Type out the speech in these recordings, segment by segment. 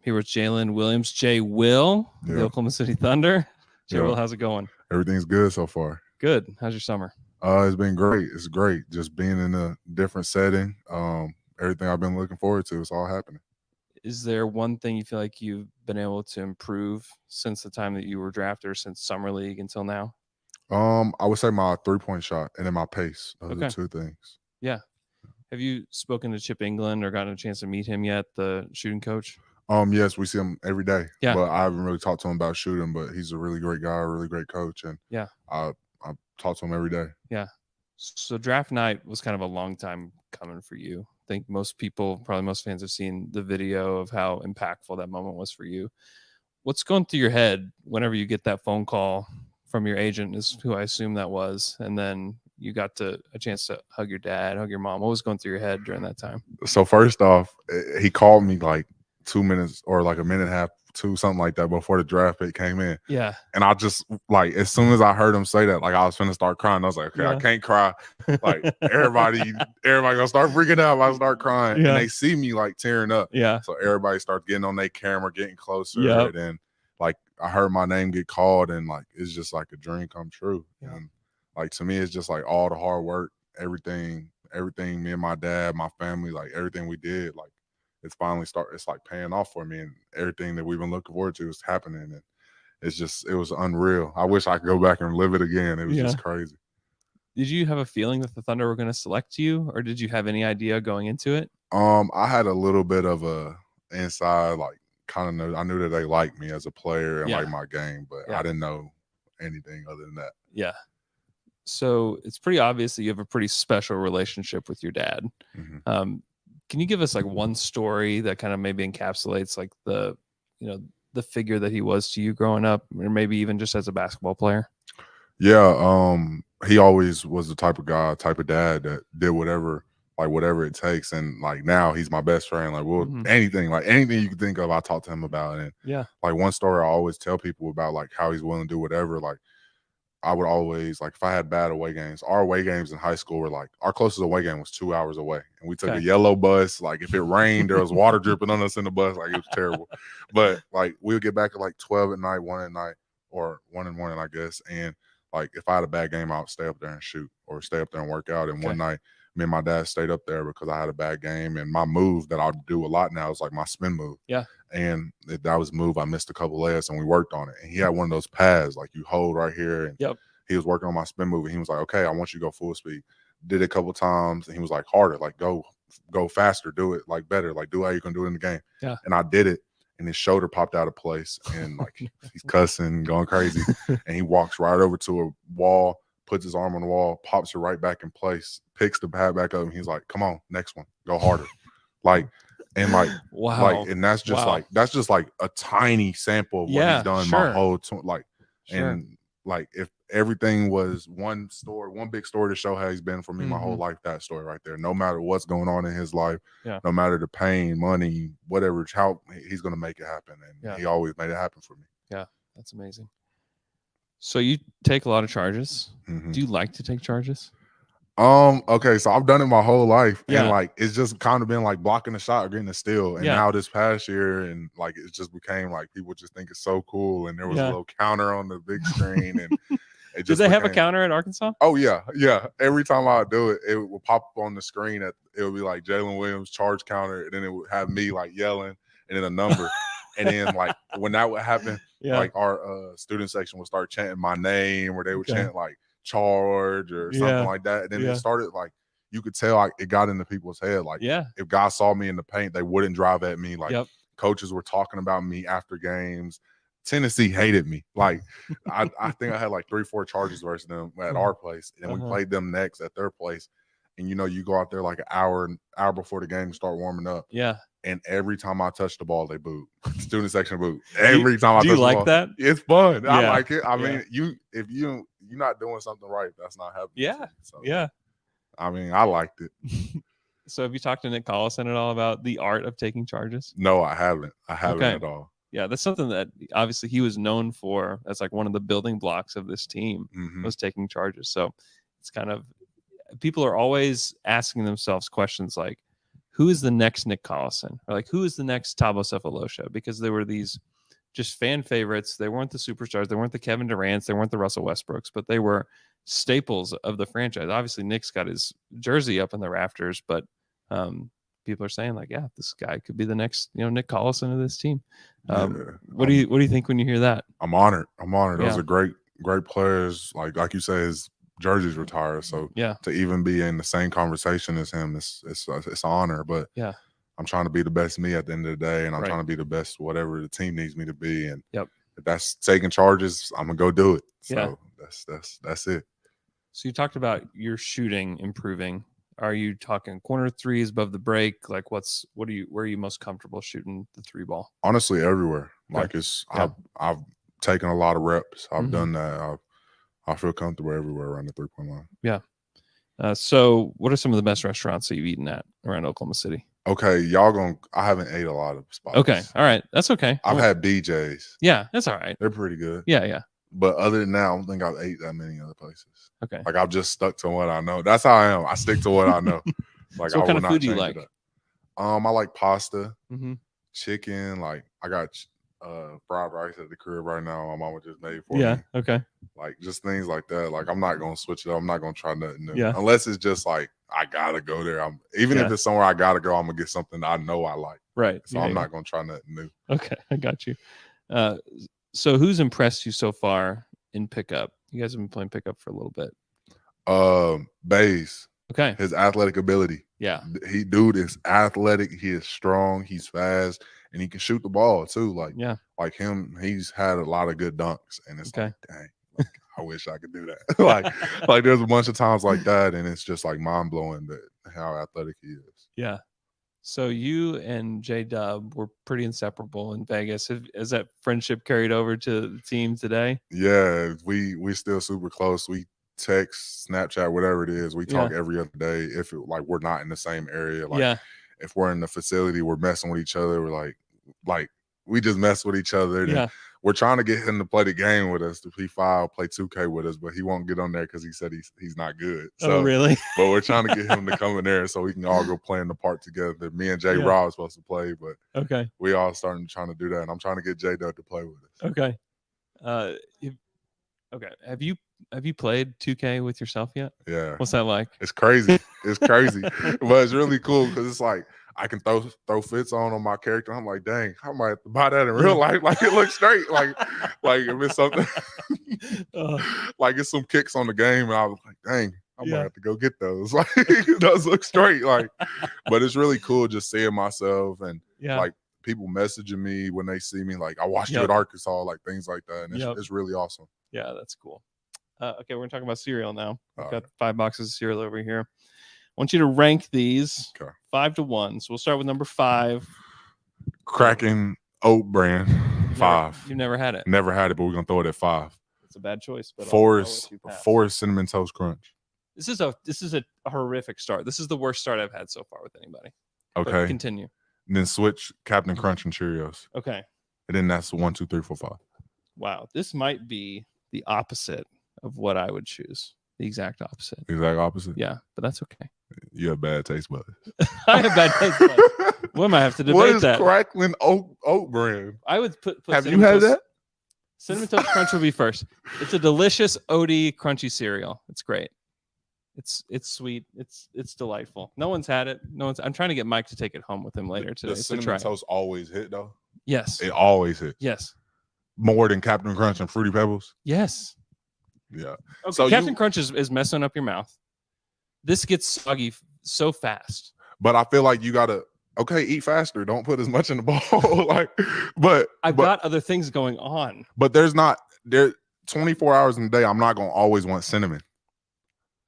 Here with Jaylin Williams, JWill, the Oklahoma City Thunder. JWill, how's it going? Everything's good so far. Good. How's your summer? It's been great. It's great. Just being in a different setting. Everything I've been looking forward to, it's all happening. Is there one thing you feel like you've been able to improve since the time that you were drafted or since summer league until now? I would say my 3-point shot and then my pace. Those are 2 things. Yeah. Have you spoken to Chip England or gotten a chance to meet him yet, the shooting coach? Yes, we see him every day. Yeah. But I haven't really talked to him about shooting, but he's a really great guy, a really great coach. And I talk to him every day. Yeah. So draft night was kind of a long time coming for you. I think most people, probably most fans, have seen the video of how impactful that moment was for you. What's going through your head whenever you get that phone call from your agent, is who I assume that was, and then you got a chance to hug your dad, hug your mom? What was going through your head during that time? So first off, he called me like 2 minutes or like a minute and a half, something like that, before the draft pick came in. Yeah. And I just, like, as soon as I heard him say that, like, I was finna start crying. I was like, okay, I can't cry. Like, everybody gonna start freaking out if I start crying. And they see me like tearing up. Yeah. So everybody starts getting on their camera, getting closer. And then, like, I heard my name get called, and like, it's just like a dream come true. And like, to me, it's just like all the hard work, everything me and my dad, my family, like everything we did, like, it's finally it's like paying off for me, and everything that we've been looking forward to is happening. And it was unreal. I wish I could go back and live it again. It was just crazy. Did you have a feeling that the Thunder were going to select you, or did you have any idea going into it? I had a little bit of a inside, like, kind of I knew that they liked me as a player and like my game, but I didn't know anything other than that. Yeah. So it's pretty obvious that you have a pretty special relationship with your dad. Mm-hmm. Can you give us like one story that kind of maybe encapsulates like the figure that he was to you growing up, or maybe even just as a basketball player? Yeah. He always was the type of guy, type of dad that did whatever it takes. And like, now he's my best friend. Like, anything you can think of, I talk to him about. And like, one story I always tell people about, like, how he's willing to do whatever. Like, I would always, like, if I had bad away games, our away games in high school were like, our closest away game was 2 hours away. And we took a yellow bus. Like, if it rained, there was water dripping on us in the bus. Like, it was terrible. But like, we would get back at like 12 at night, 1 at night, or 1 in the morning, I guess. And like, if I had a bad game, I would stay up there and shoot, or stay up there and work out. And one night, me and my dad stayed up there because I had a bad game. And my move that I do a lot now is like my spin move. Yeah. And that was a move I missed a couple layups, and we worked on it. And he had one of those pads, like, you hold right here. And he was working on my spin move, and he was like, okay, I want you to go full speed. Did it a couple times, and he was like, harder, like, go faster, do it like better, like, do how you're gonna do it in the game. Yeah. And I did it, and his shoulder popped out of place, and like, he's cussing, going crazy. And he walks right over to a wall, puts his arm on the wall, pops it right back in place, picks the pad back up, and he's like, come on, next one, go harder. Like, and like, like, and that's just like a tiny sample of what he's done my whole and like, if everything was one big story to show how he's been for me my whole life, that story right there. No matter what's going on in his life, no matter the pain, money, whatever, how he's going to make it happen. And he always made it happen for me. Yeah, that's amazing. So you take a lot of charges. Mm-hmm. Do you like to take charges? Okay, so I've done it my whole life, and like, it's just kind of been like blocking the shot or getting a steal. And now this past year, and like, it just became like, people just think it's so cool. And there was a little counter on the big screen, and it just did they have a counter at Arkansas? Oh yeah. Every time I do it, it would pop up on the screen. It would be like Jaylin Williams charge counter, and then it would have me like yelling, and then a number. And then like, when that would happen, like, our student section would start chanting my name, or they would chant like charge or something like that. And then it started, like, you could tell, like, it got into people's head. Like, if guys saw me in the paint, they wouldn't drive at me. Like, coaches were talking about me after games. Tennessee hated me. Like, I think I had like 3-4 charges versus them at our place, and we played them next at their place. And you go out there like an hour before the game to start warming up. Yeah. And every time I touch the ball, they booed. Student section booed. Every time I touch the ball. Do you like that? It's fun. I like it. I mean, if you're not doing something right, that's not happening. Yeah. So, yeah. I mean, I liked it. So have you talked to Nick Collison at all about the art of taking charges? No, I haven't. I haven't at all. Yeah, that's something that obviously he was known for. That's like one of the building blocks of this team, was taking charges. So it's kind of, people are always asking themselves questions like, who is the next Nick Collison, or like who is the next Thabo Sefolosha, because there were these just fan favorites. They weren't the superstars, they weren't the Kevin Durant's, they weren't the Russell Westbrooks, but they were staples of the franchise. Obviously, Nick's got his jersey up in the rafters, but people are saying like, yeah, this guy could be the next, Nick Collison of this team. What do you think when you hear that? I'm honored. Yeah. Those are great players. Like you say, his jersey's retired, so yeah, to even be in the same conversation as him, it's an honor. But yeah, I'm trying to be the best me at the end of the day, and I'm Right. trying to be the best whatever the team needs me to be. And Yep. if that's taking charges, I'm gonna go do it. So Yeah. that's it. So you talked about your shooting improving. Are you talking corner threes above the break? Like where are you most comfortable shooting the three ball? Honestly, everywhere. Okay. Like Yeah. I've taken a lot of reps. I've Mhm. done that. I feel comfortable everywhere around the 3-point line. Yeah. So what are some of the best restaurants that you've eaten at around Oklahoma City? Okay, I haven't ate a lot of spots. Okay. All right. That's okay. I've had BJ's. Yeah, that's all right. They're pretty good. Yeah. But other than that, I don't think I've ate that many other places. Okay. Like I've just stuck to what I know. That's how I am. I stick to what I know. Like So what kind of food do you change like? it up. I like pasta, Mm-hmm. chicken. Like I got fried rice at the crib right now. My mama just made for Yeah. me. Okay. Like just things like that. Like I'm not gonna switch it up. I'm not gonna try nothing new. Yeah. Unless it's just like I gotta go there. Even if it's somewhere I gotta go, I'm gonna get something I know I like. Right. So I'm not gonna try nothing new. Okay, I got you. So who's impressed you so far in pickup? You guys have been playing pickup for a little bit. Bays. Okay. His athletic ability. Yeah. Dude is athletic. He is strong. He's fast, and he can shoot the ball too. Like him, he's had a lot of good dunks, and it's like, dang, like, I wish I could do that. like there's a bunch of times like that, and it's just like mind blowing that how athletic he is. Yeah. So you and JW were pretty inseparable in Vegas. Has that friendship carried over to the team today? Yeah, we still super close. We text, Snapchat, whatever it is. We talk every other day. If we're not in the same area, if we're in the facility, we're messing with each other. We're like we just mess with each other. And we're trying to get him to play the game with us, to play 2K with us, but he won't get on there because he said he's not good. So, really? But we're trying to get him to come in there so we can all go play in the park together. Me and JWill are supposed to play, but we all starting trying to do that, and I'm trying to get JW to play with us. Okay. Okay. Have you played 2K with yourself yet? Yeah. What's that like? It's crazy. It's crazy, but it's really cool because it's like I can throw fits on my character. I'm like, dang, I might have to buy that in real life. Like it looks straight. Like if it's something like it's some kicks on the game, and I was like, dang, I might have to go get those. Like it does look straight. Like, but it's really cool just seeing myself and like people messaging me when they see me. Like I watched you at Arkansas, like things like that, and it's really awesome. Yeah, that's cool. Okay, we're gonna talk about cereal now. I've got 5 boxes of cereal over here. I want you to rank these 5 to 1. So we'll start with number 5. Cracking Oat Brand 5. You've never had it. Never had it, but we're gonna throw it at 5. It's a bad choice, but Forest Cinnamon Toast Crunch. This is a horrific start. This is the worst start I've had so far with anybody. Okay, but continue. And then switch Captain Crunch and Cheerios. Okay, and then that's 1, 2, 3, 4, 5. Wow, this might be the opposite of what I would choose. The exact opposite. Exact opposite. Yeah, but that's okay. You have bad taste buds. I have bad taste buds. We might have to debate that. What is crackling oat brand? I would put have you had that? Cinnamon Toast Crunch would be first. It's a delicious oaty crunchy cereal. It's great. It's sweet. It's delightful. No one's had it. I'm trying to get Mike to take it home with him later today. The Cinnamon Toast always hit though. Yes. It always hits. Yes. More than Captain Crunch and Fruity Pebbles. Yes. Yeah. Okay, so Captain Crunch is messing up your mouth. This gets soggy so fast. But I feel like you gotta eat faster. Don't put as much in the bowl. but I've got other things going on. But there 24 hours in a day. I'm not gonna always want cinnamon.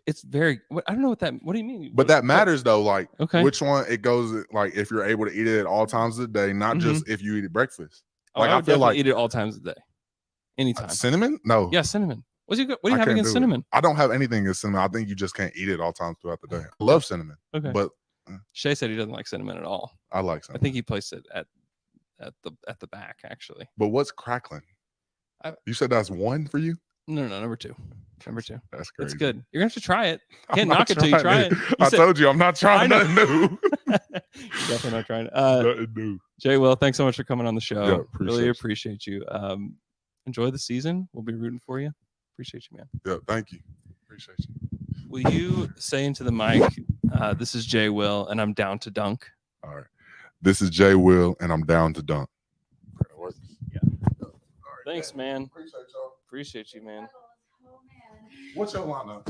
It's very. I don't know what that. What do you mean? But that matters though. Like which one it goes. Like if you're able to eat it at all times of the day, not just if you eat it breakfast. Like I feel like eat it all times of the day, anytime. Cinnamon? No. Yeah, cinnamon. What do you have against cinnamon? I don't have anything against cinnamon. I think you just can't eat it all times throughout the day. I love cinnamon. Okay. But Shay said he doesn't like cinnamon at all. I like cinnamon. I think he placed it at the back actually. But what's crackling? You said that's 1 for you? No, number 2. That's crazy. It's good. You're gonna have to try it. Can't knock it till you try it. I told you I'm not trying nothing new. You're definitely not trying. Nothing new. JWill, thanks so much for coming on the show. Yeah, Really appreciate you. Enjoy the season. We'll be rooting for you. Appreciate you, man. Yeah, thank you. Appreciate you. Will you say into the mic, this is JWill, and I'm down to dunk? All right. This is JWill, and I'm down to dunk. Yeah. All right, thanks, man. Appreciate y'all. Appreciate you, man. What's your lineup?